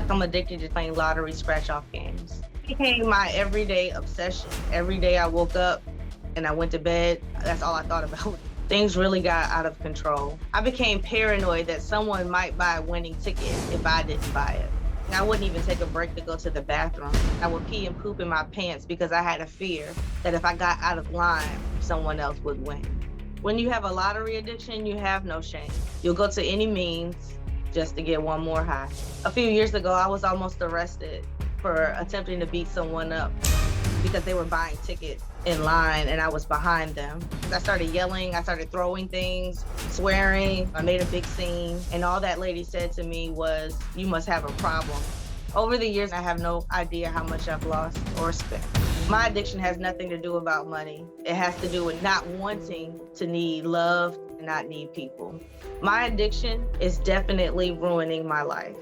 I'm addicted to playing lottery scratch-off games. It became my everyday obsession. Every day I woke up and I went to bed, that's all I thought about. Things really got out of control. I became paranoid that someone might buy a winning ticket if I didn't buy it. I wouldn't even take a break to go to the bathroom. I would pee and poop in my pants because I had a fear that if I got out of line, someone else would win. When you have a lottery addiction, you have no shame. You'll go to any means just to get one more high. A few years ago, I was almost arrested for attempting to beat someone up because they were buying tickets in line and I was behind them. I started yelling, I started throwing things, swearing, I made a big scene, and all that lady said to me was, "You must have a problem." Over the years, I have no idea how much I've lost or spent. My addiction has nothing to do about money. It has to do with not wanting to need love and not need people. My addiction is definitely ruining my life.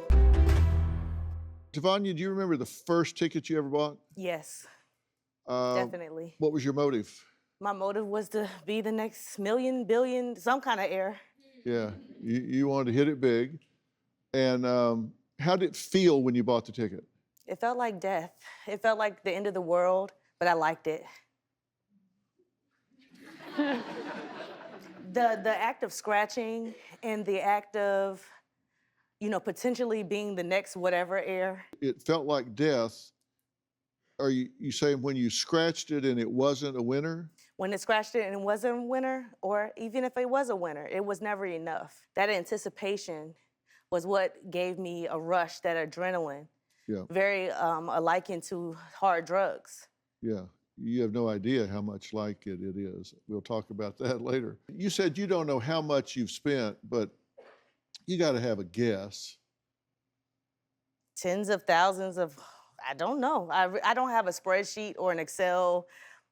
Tavania, do you remember the first ticket you ever bought? Yes, Uh, definitely. What was your motive? My motive was to be the next million, billion, some kind of heir. Yeah, you wanted to hit it big. And how did it feel when you bought the ticket? It felt like death. It felt like the end of the world, but I liked it. The act of scratching and the act of, potentially being the next whatever heir. It felt like death. Are you saying when you scratched it and it wasn't a winner? When it scratched it and it wasn't a winner, or even if it was a winner, it was never enough. That anticipation was what gave me a rush, that adrenaline. Yeah, Very likened to hard drugs. yeah. You have no idea how much like it is. We'll talk about that later. You said you don't know how much you've spent, but you got to have a guess. Tens of thousands of, I don't know. I don't have a spreadsheet or an Excel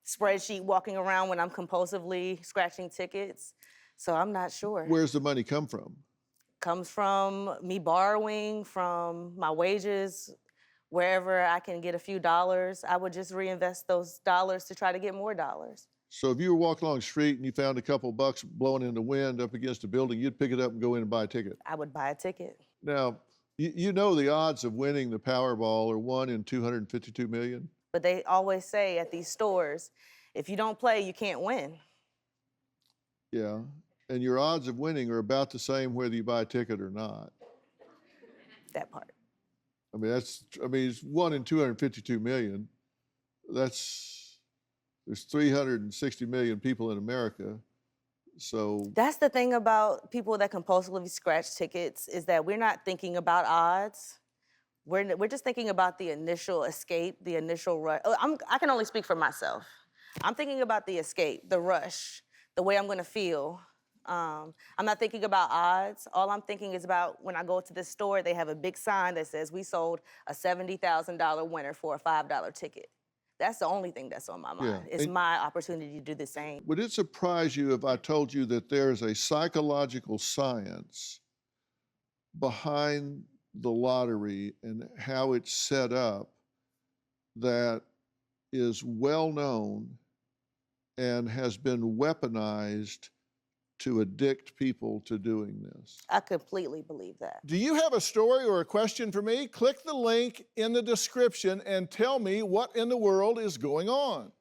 spreadsheet walking around when I'm compulsively scratching tickets, so I'm not sure. Where's the money come from? Comes from me borrowing from my wages. Wherever I can get a few dollars, I would just reinvest those dollars to try to get more dollars. So if you were walking along the street and you found a couple bucks blowing in the wind up against a building, you'd pick it up and go in and buy a ticket. I would buy a ticket. Now, you know the odds of winning the Powerball are 1 in 252 million. But they always say at these stores, if you don't play, you can't win. Yeah, and your odds of winning are about the same whether you buy a ticket or not. That part. I mean, it's 1 in 252 million. There's 360 million people in America. So That's the thing about people that compulsively scratch tickets, is that we're not thinking about odds. We're just thinking about the initial escape, the initial rush. I can only speak for myself. I'm thinking about the escape, the rush, the way I'm gonna feel. I'm not thinking about odds. All I'm thinking is about when I go to this store, they have a big sign that says we sold a $70,000 winner for a $5 ticket. That's the only thing that's on my mind. Yeah. It's my opportunity to do the same. would it surprise you if I told you that there's a psychological science behind the lottery and how it's set up that is well known and has been weaponized to addict people to doing this? I completely believe that. Do you have a story or a question for me? Click the link in the description and tell me what in the world is going on.